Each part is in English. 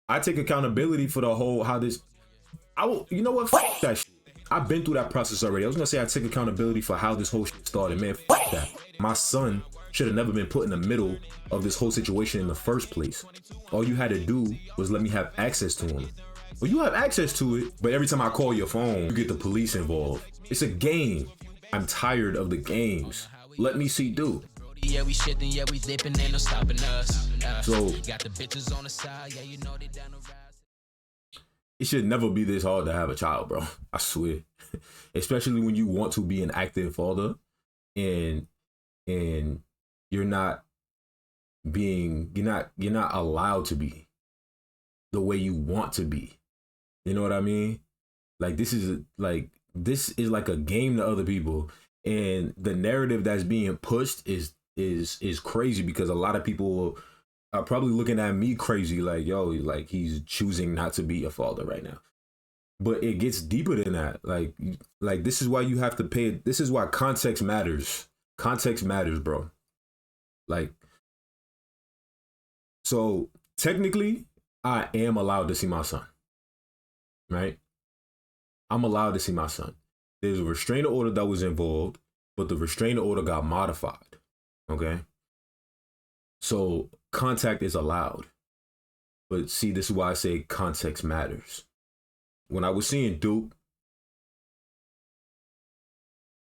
I take accountability for the whole how this. I will. You know what? Fuck that shit. I've been through that process already. I was gonna say I take accountability for how this whole shit started, man. Fuck that. My son should have never been put in the middle of this whole situation in the first place. All you had to do was let me have access to him. Well, you have access to it, but every time I call your phone, you get the police involved. It's a game. I'm tired of the games. Let me see Duke. Yeah, we shitting, yeah, we dipping, ain't no stopping us. So Got the bitches on the side, yeah, you know they down the rise. it should never be this hard to have a child, bro. I swear. Especially when you want to be an active father and and you're not you're not allowed to be the way you want to be. You know what I mean? Like this is like a game to other people, and the narrative that's being pushed is crazy because a lot of people are probably looking at me crazy, like, yo, like he's choosing not to be a father right now. But it gets deeper than that. Like this is why you have to pay. This is why context matters. Context matters, bro. Like, so technically, I am allowed to see my son, right? I'm allowed to see my son. There's a restraining order that was involved, but the restraining order got modified. Okay. So contact is allowed. But see, this is why I say context matters. When I was seeing Duke,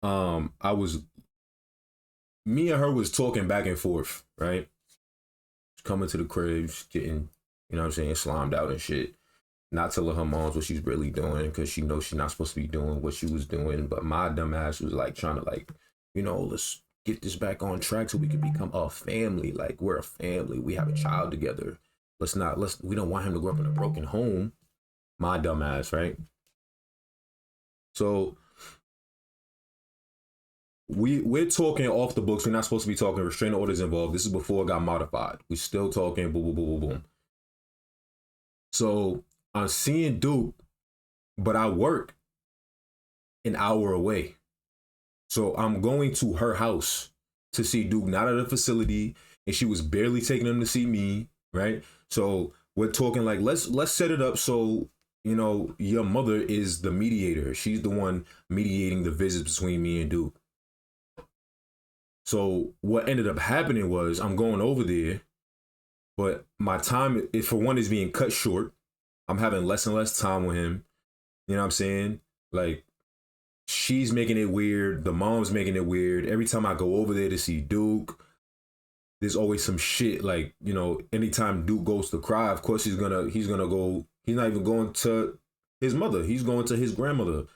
I was me and her was talking back and forth, right? Coming to the crib, getting, you know what I'm saying, slimed out and shit. Not telling her moms what she's really doing because she knows she's not supposed to be doing what she was doing. But my dumb ass was like trying to like, you know, let's get this back on track so we can become a family. Like we're a family. We have a child together. We don't want him to grow up in a broken home. My dumb ass, right? So we're talking off the books. We're not supposed to be talking restraining orders involved. This is before it got modified. We're still talking boom, boom, boom, boom, boom. So I'm seeing Duke, but I work an hour away. So I'm going to her house to see Duke, not at a facility, and she was barely taking him to see me, right? So we're talking like let's set it up so, you know, your mother is the mediator. She's the one mediating the visits between me and Duke. So what ended up happening was I'm going over there, but my time is, for one, is being cut short. I'm having less and less time with him. You know what I'm saying? Like, she's making it weird. The mom's making it weird. Every time I go over there to see Duke, there's always some shit. Like, you know, anytime Duke goes to cry, of course he's gonna go. He's not even going to his mother. He's going to his grandmother.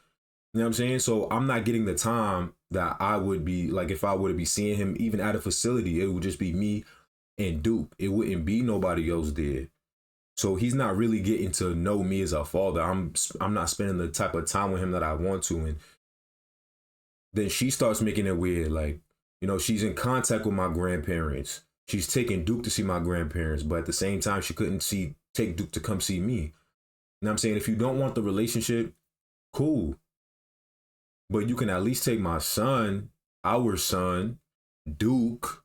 You know what I'm saying? So I'm not getting the time that I would be like if I were to be seeing him even at a facility. It would just be me and Duke. It wouldn't be nobody else there. So he's not really getting to know me as a father. I'm not spending the type of time with him that I want to. And then she starts making it weird. Like, you know, she's in contact with my grandparents. She's taking Duke to see my grandparents, but at the same time, she couldn't take Duke to come see me. You know what I'm saying? If you don't want the relationship, cool. But you can at least take my son, our son, Duke.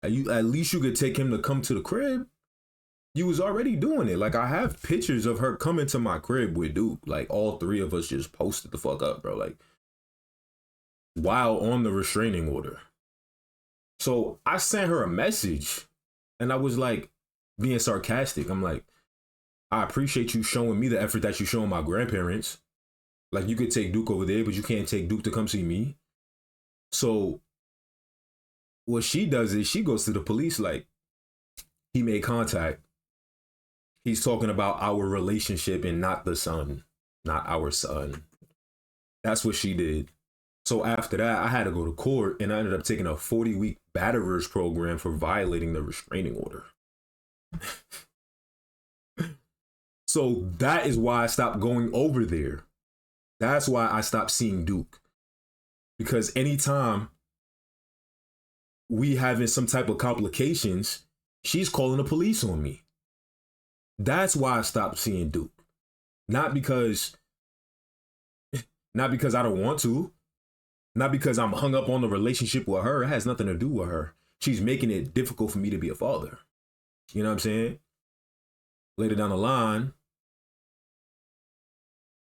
At least you could take him to come to the crib. You was already doing it. Like, I have pictures of her coming to my crib with Duke. Like, all three of us just posted the fuck up, bro. Like, while on the restraining order. So I sent her a message and I was like being sarcastic. I'm like, I appreciate you showing me the effort that you showing my grandparents. Like, you could take Duke over there, but you can't take Duke to come see me. So what she does is she goes to the police like, he made contact. He's talking about our relationship and not the son, not our son. That's what she did. So after that, I had to go to court and I ended up taking a 40-week batterers program for violating the restraining order. So that is why I stopped going over there. That's why I stopped seeing Duke. Because anytime we having some type of complications, she's calling the police on me. That's why I stopped seeing Duke. Not because I don't want to. Not because I'm hung up on the relationship with her. It has nothing to do with her. She's making it difficult for me to be a father. You know what I'm saying? later down the line.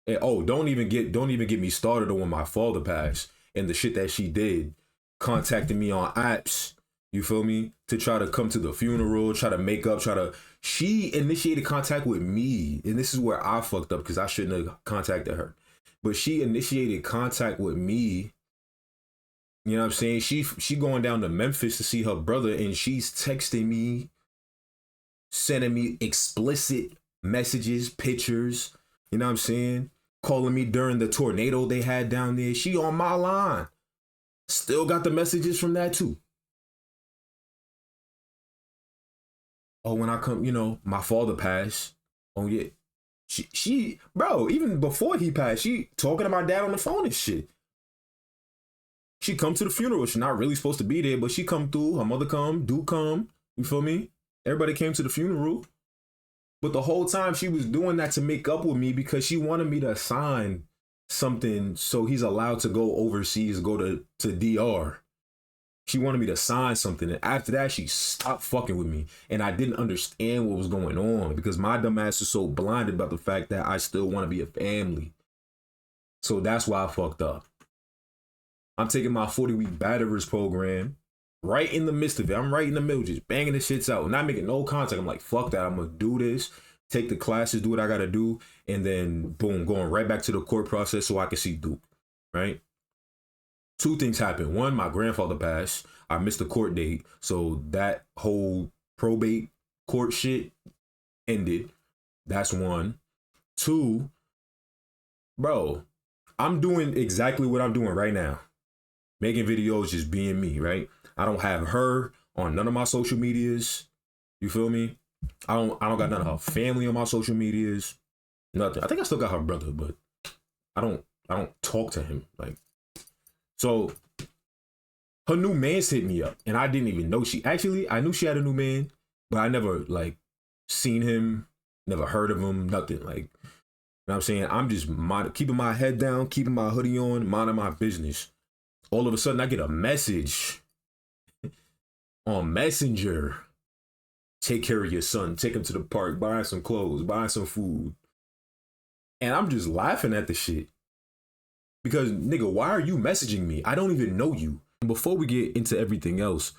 And oh, don't even get me started on when my father passed and the shit that she did, contacting me on apps. You feel me? To try to come to the funeral, try to make up, She initiated contact with me, and this is where I fucked up because I shouldn't have contacted her. But she initiated contact with me. You know what I'm saying? She going down to Memphis to see her brother, and she's texting me, sending me explicit messages, pictures. You know what I'm saying? Calling me during the tornado they had down there. She on my line. Still got the messages from that too. Oh, when I come, my father passed. Oh yeah. She bro, even before he passed, she talking to my dad on the phone and shit. She come to the funeral. She's not really supposed to be there, but she come through. Her mother come, Duke come. You feel me? Everybody came to the funeral. But the whole time she was doing that to make up with me because she wanted me to sign something so he's allowed to go overseas, go to DR. She wanted me to sign something. And after that, she stopped fucking with me. And I didn't understand what was going on because my dumb ass is so blinded about the fact that I still want to be a family. So that's why I fucked up. I'm taking my 40-week batterers program right in the midst of it. I'm right in the middle, just banging the shits out, not making no contact. I'm like, fuck that. I'm going to do this, take the classes, do what I got to do. And then boom, going right back to the court process so I can see Duke, right? Two things happened. One, my grandfather passed. I missed the court date. So that whole probate court shit ended. That's one. Two, bro, I'm doing exactly what I'm doing right now. Making videos, just being me, right? I don't have her on none of my social medias. You feel me? I don't got none of her family on my social medias. Nothing. I think I still got her brother, but I don't talk to him. Like, so her new man's hit me up, and I didn't even know I knew she had a new man, but I never like seen him, never heard of him, nothing. Like, you know what I'm saying? I'm just keeping my head down, keeping my hoodie on, minding my business. All of a sudden, I get a message on Messenger. Take care of your son. Take him to the park. Buy some clothes. Buy some food. And I'm just laughing at the shit. Because, nigga, why are you messaging me? I don't even know you. And before we get into everything else,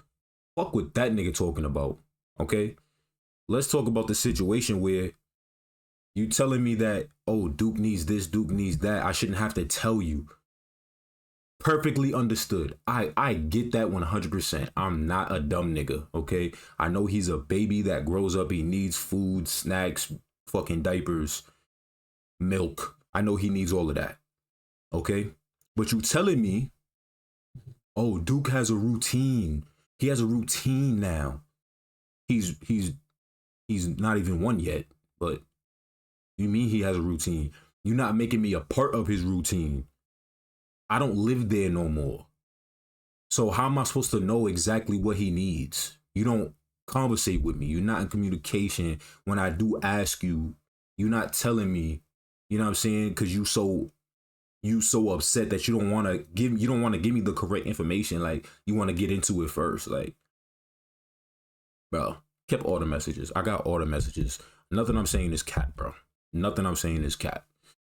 fuck what that nigga talking about, okay? Let's talk about the situation where you telling me that, oh, Duke needs this, Duke needs that. I shouldn't have to tell you. Perfectly understood. I get that 100%. I'm not a dumb nigga, okay? I know he's a baby that grows up. He needs food, snacks, fucking diapers, milk. I know he needs all of that, okay? But you telling me, oh, Duke has a routine. He has a routine now. He's not even one yet, but you mean he has a routine? You're not making me a part of his routine. I don't live there no more. So how am I supposed to know exactly what he needs? You don't conversate with me. You're not in communication. When I do ask you, you're not telling me, you know what I'm saying? Because you so upset that you don't want to give me the correct information. Like, you want to get into it first. Like, bro, kept all the messages. I got all the messages. Nothing I'm saying is cap, bro. Nothing I'm saying is cap.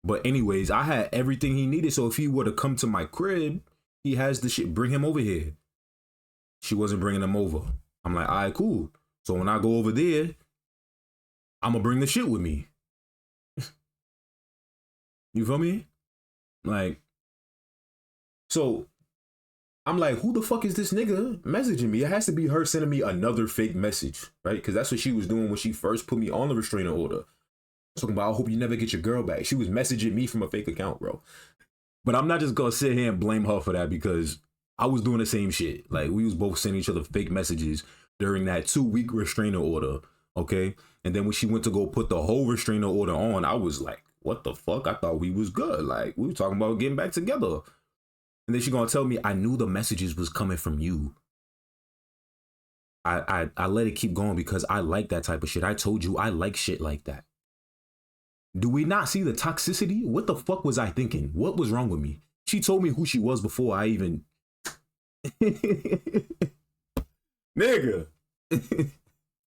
But anyways, I had everything he needed. So if he were to come to my crib, he has the shit. Bring him over here. She wasn't bringing him over. I'm like, all right, cool. So when I go over there, I'm going to bring the shit with me. You feel me? Like, so I'm like, who the fuck is this nigga messaging me? It has to be her sending me another fake message, right? Because that's what she was doing when she first put me on the restraining order. Talking about, I hope you never get your girl back. She was messaging me from a fake account, bro. But I'm not just gonna sit here and blame her for that because I was doing the same shit. Like, we was both sending each other fake messages during that 2-week restraining order, okay? And then when she went to go put the whole restraining order on, I was like, what the fuck? I thought we was good. Like, we were talking about getting back together. And then she gonna tell me, I knew the messages was coming from you. I let it keep going because I like that type of shit. I told you I like shit like that. Do we not see the toxicity? What the fuck was I thinking? What was wrong with me? She told me who she was before I even... Nigga.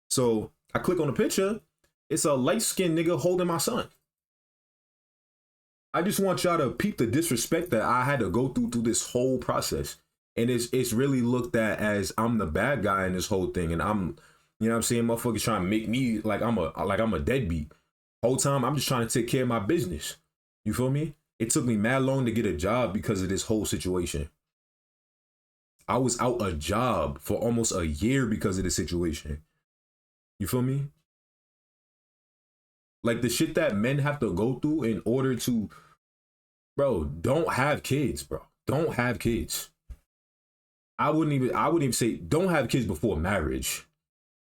So I click on the picture It's a light-skinned nigga holding my son. I just want y'all to peep the disrespect that I had to go through this whole process. And it's really looked at as I'm the bad guy in this whole thing. And I'm, you know what I'm saying? Motherfuckers trying to make me like I'm a deadbeat. Whole time I'm just trying to take care of my business. You feel me? It took me mad long to get a job because of this whole situation. I was out a job for almost a year because of the situation. You feel me? Like the shit that men have to go through in order to, bro, don't have kids, bro. Don't have kids. I wouldn't even say don't have kids before marriage.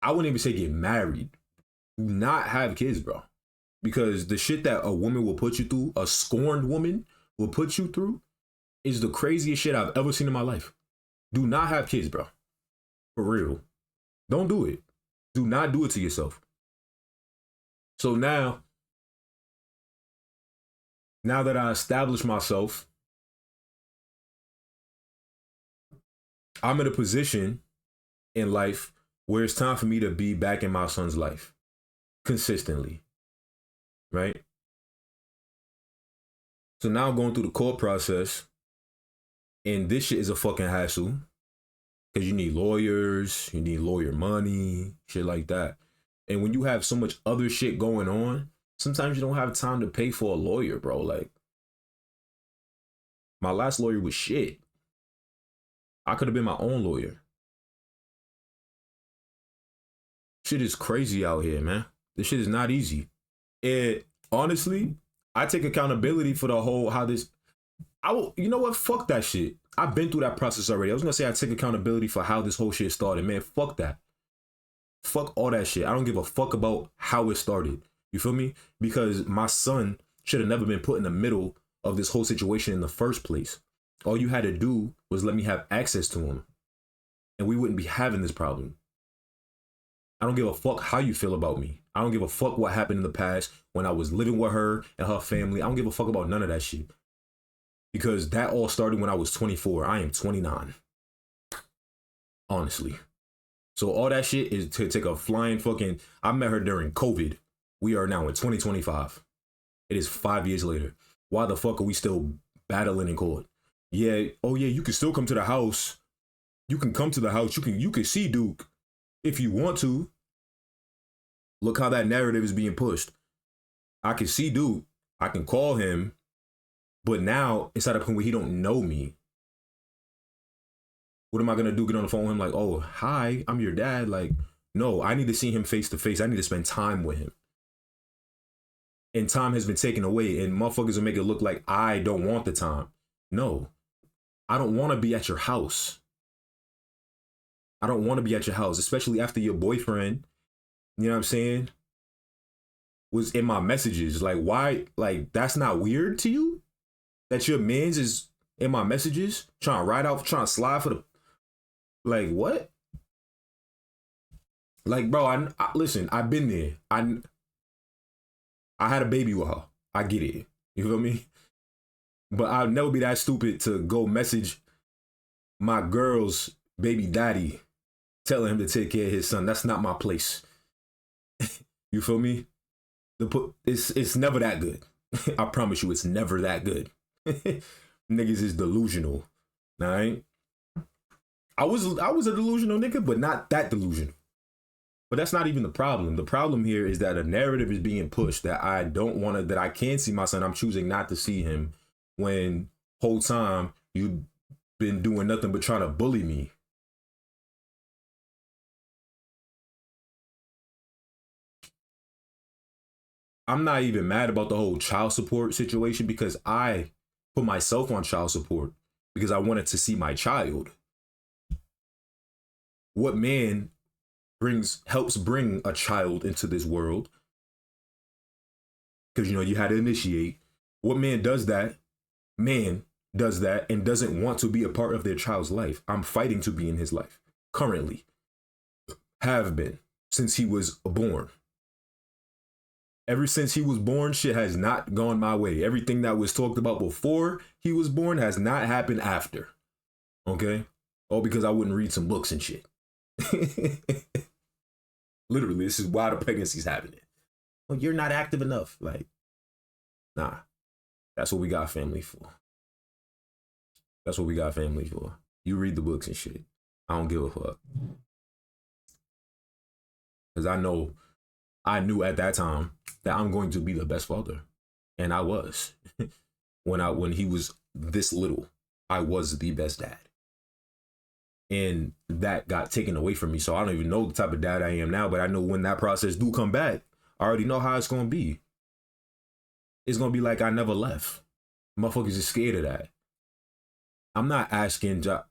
I wouldn't even say get married. Do not have kids, bro. Because the shit that a woman will put you through, a scorned woman will put you through, is the craziest shit I've ever seen in my life. Do not have kids, bro. For real. Don't do it. Do not do it to yourself. So now that I established myself, I'm in a position in life where it's time for me to be back in my son's life consistently, right? So now I'm going through the court process, and this shit is a fucking hassle because you need lawyers, you need lawyer money, shit like that. And when you have so much other shit going on, sometimes you don't have time to pay for a lawyer, bro. Like, my last lawyer was shit. I could have been my own lawyer. Shit is crazy out here, man. This shit is not easy. And honestly, I take accountability for the whole, how this, you know what? Fuck that shit. I've been through that process already. I was gonna say I take accountability for how this whole shit started. Man, fuck that. Fuck all that shit. I don't give a fuck about how it started. You feel me? Because my son should have never been put in the middle of this whole situation in the first place. All you had to do was let me have access to him, and we wouldn't be having this problem. I don't give a fuck how you feel about me. I don't give a fuck what happened in the past when I was living with her and her family. I don't give a fuck about none of that shit. Because that all started when I was 24. I am 29. Honestly. So all that shit is to take a flying fucking... I met her during COVID. We are now in 2025. It is 5 years later. Why the fuck are we still battling in court? Yeah, oh yeah, you can still come to the house. You can come to the house. You can see Duke if you want to. Look how that narrative is being pushed. I can see Duke. I can call him. But now it's at a point where he don't know me. What am I going to do? Get on the phone with him like, oh, hi, I'm your dad. Like, no, I need to see him face to face. I need to spend time with him. And time has been taken away. And motherfuckers will make it look like I don't want the time. No, I don't want to be at your house. I don't want to be at your house, especially after your boyfriend, you know what I'm saying, was in my messages. Like, why? Like, that's not weird to you? That your mans is in my messages? Trying to ride out, trying to slide for the... Like, what? Like, bro, I listen, I've been there. I had a baby with her. I get it. You feel me? But I'll never be that stupid to go message my girl's baby daddy telling him to take care of his son. That's not my place. You feel me? It's never that good. I promise you, it's never that good. Niggas is delusional. All right? I was a delusional nigga, but not that delusional. But that's not even the problem. The problem here is that a narrative is being pushed that I don't want to, that I can see my son. I'm choosing not to see him when whole time you've been doing nothing but trying to bully me. I'm not even mad about the whole child support situation because I put myself on child support because I wanted to see my child. What man helps bring a child into this world? Because, you know, you had to initiate. What man does that? Man does that and doesn't want to be a part of their child's life. I'm fighting to be in his life currently. Have been since he was born. Ever since he was born, shit has not gone my way. Everything that was talked about before he was born has not happened after. Okay? All because I wouldn't read some books and shit. Literally, this is why the pregnancy's happening. Oh, you're not active enough. Like, nah, that's what we got family for. That's what we got family for. You read the books and shit. I don't give a fuck. Because I knew at that time that I'm going to be the best father. And I was. when he was this little, I was the best dad. And that got taken away from me. So I don't even know the type of dad I am now, but I know when that process do come back, I already know how it's going to be. It's going to be like I never left. Motherfuckers is scared of that. I'm not asking to,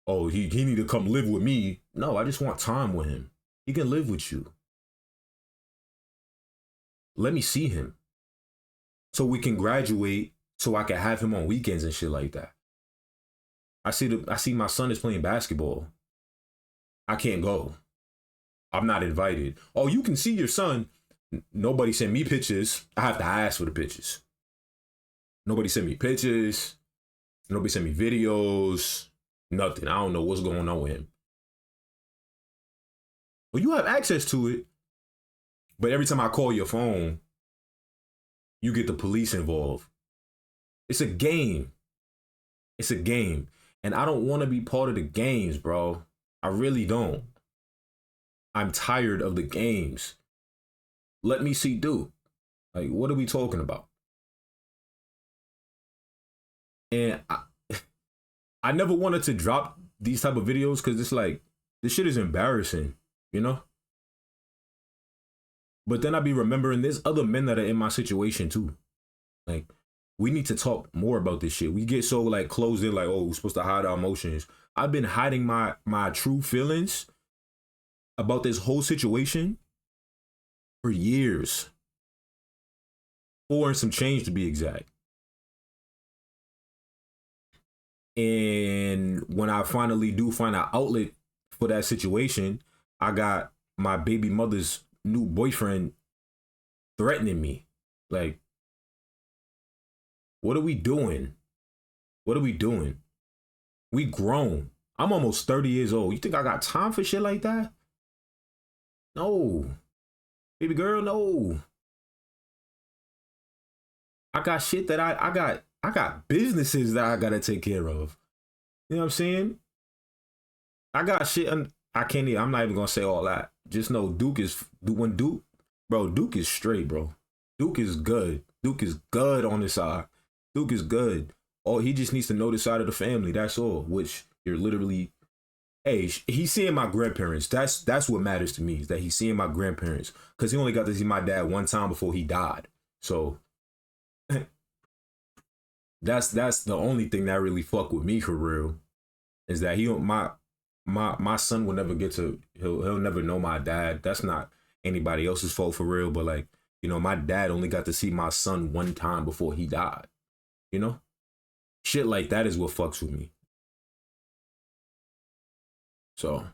oh, he need to come live with me. No, I just want time with him. He can live with you. Let me see him. So we can graduate, so I can have him on weekends and shit like that. I see my son is playing basketball. I can't go. I'm not invited. Oh, you can see your son. Nobody sent me pictures. I have to ask for the pictures. Nobody sent me pictures. Nobody sent me videos. Nothing. I don't know what's going on with him. Well, you have access to it. But every time I call your phone, you get the police involved. It's a game. It's a game. And I don't want to be part of the games, bro. I really don't. I'm tired of the games. Let me see Duke. Like, what are we talking about? And I never wanted to drop these type of videos because it's like, this shit is embarrassing, you know? But then I be remembering there's other men that are in my situation too. Like, we need to talk more about this shit. We get so like closed in, like, oh, we're supposed to hide our emotions. I've been hiding my true feelings about this whole situation for years. 4 and some change to be exact. And when I finally do find an outlet for that situation, I got my baby mother's new boyfriend threatening me. Like, what are we doing? What are we doing? We grown. I'm almost 30 years old. You think I got time for shit like that? No. Baby girl, no. I got shit that I got businesses that I gotta take care of. You know what I'm saying? I got shit and I can't even, I'm not even gonna say all that. Just know Duke is straight, bro. Duke is good. Duke is good on the side. Duke is good. Oh, he just needs to know the side of the family. That's all. Which you're literally, hey, he's seeing my grandparents. That's what matters to me, is that he's seeing my grandparents. Because he only got to see my dad one time before he died. So that's the only thing that really fuck with me for real. Is that my son will never get to, he'll never know my dad. That's not anybody else's fault for real. But like, you know, my dad only got to see my son one time before he died. You know? Shit like that is what fucks with me. So,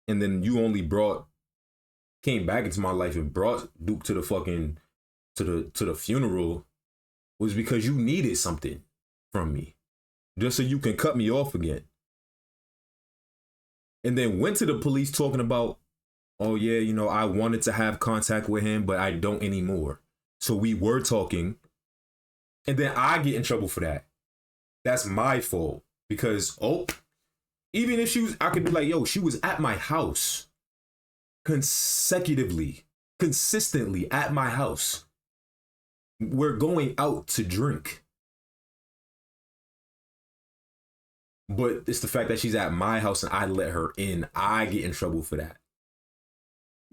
and then you only came back into my life and brought Duke to the fucking, to the funeral, was because you needed something from me. Just so you can cut me off again. And then went to the police talking about, oh yeah, you know, I wanted to have contact with him, but I don't anymore. So we were talking. And then I get in trouble for that. That's my fault. Because, even if I could be like, yo, she was at my house. Consistently at my house. We're going out to drink. But it's the fact that she's at my house and I let her in. I get in trouble for that.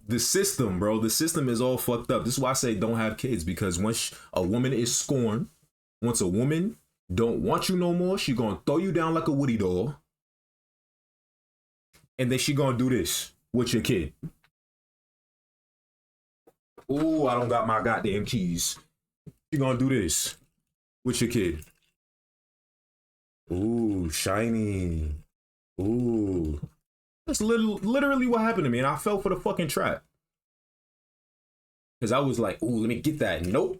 The system, bro. The system is all fucked up. This is why I say don't have kids. Because once a woman is scorned, once a woman don't want you no more, she gonna throw you down like a Woody doll. And then she gonna do this with your kid. Ooh, I don't got my goddamn keys. She gonna do this with your kid. Ooh, shiny. Ooh. That's literally what happened to me. And I fell for the fucking trap. Because I was like, ooh, let me get that. Nope.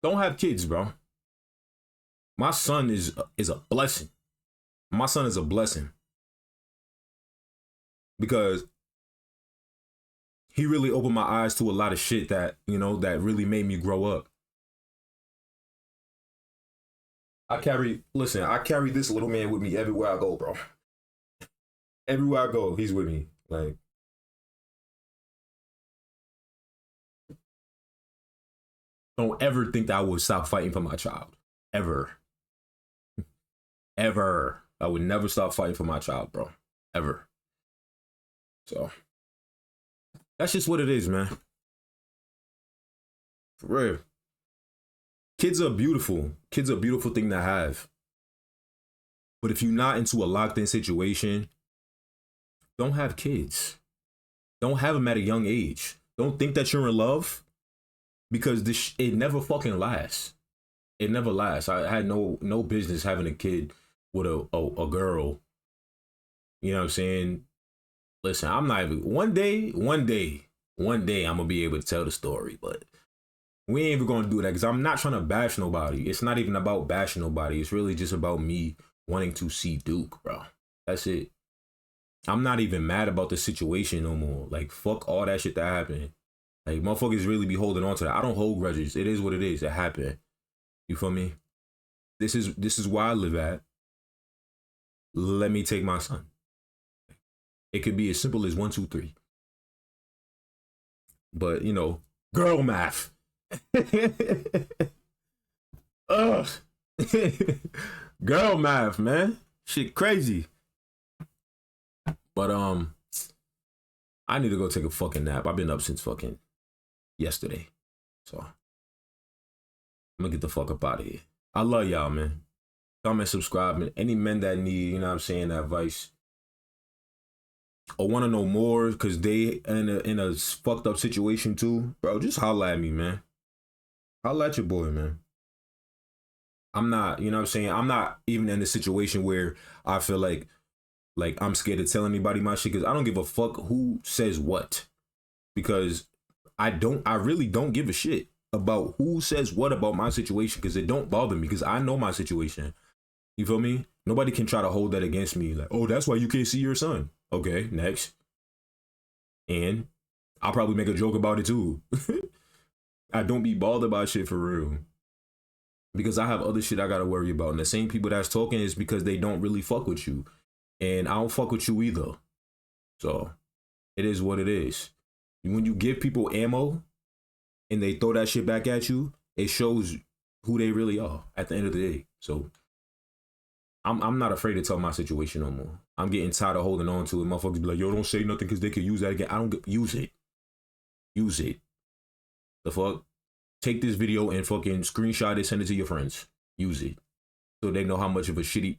Don't have kids, bro. My son is a blessing. My son is a blessing because he really opened my eyes to a lot of shit that, you know, that really made me grow up. I carry this little man with me everywhere I go, bro. Everywhere I go, he's with me. Like, don't ever think that I would stop fighting for my child. Ever. Ever. I would never stop fighting for my child, bro. Ever. So, that's just what it is, man. For real. Kids are beautiful. Kids are a beautiful thing to have. But if you're not into a locked in situation, don't have kids. Don't have them at a young age. Don't think that you're in love because it never fucking lasts. It never lasts. I had no business having a kid with a girl. You know what I'm saying? Listen, I'm not even one day I'm gonna be able to tell the story, but we ain't even gonna do that because I'm not trying to bash nobody. It's not even about bashing nobody. It's really just about me wanting to see Duke, bro. That's it. I'm not even mad about the situation no more. Like, fuck all that shit that happened. Like, motherfuckers really be holding on to that. I don't hold grudges. It is what it is. It happened. You feel me? This is where I live at. Let me take my son. It could be as simple as 1, 2, 3. But, you know, girl math. Ugh. Girl math, man. Shit crazy. But I need to go take a fucking nap. I've been up since fucking yesterday. So I'm gonna get the fuck up out of here. I love y'all, man. Comment, subscribe, man. Any men that need, you know what I'm saying, advice or want to know more because they in a fucked up situation too, bro, just holla at me, man. Holla at your boy, man. I'm not, you know what I'm saying? I'm not even in a situation where I feel like I'm scared to tell anybody my shit because I don't give a fuck who says what. Because I really don't give a shit about who says what about my situation because it don't bother me because I know my situation. You feel me? Nobody can try to hold that against me. Like, oh, that's why you can't see your son. Okay, next. And I'll probably make a joke about it too. I don't be bothered by shit for real. Because I have other shit I gotta worry about. And the same people that's talking is because they don't really fuck with you. And I don't fuck with you either. So it is what it is. When you give people ammo and they throw that shit back at you, it shows who they really are at the end of the day. So I'm not afraid to tell my situation no more. I'm getting tired of holding on to it. Motherfuckers be like, yo, don't say nothing because they could use that again. I don't use it. Use it. The fuck? Take this video and fucking screenshot it, send it to your friends. Use it. So they know how much of a shitty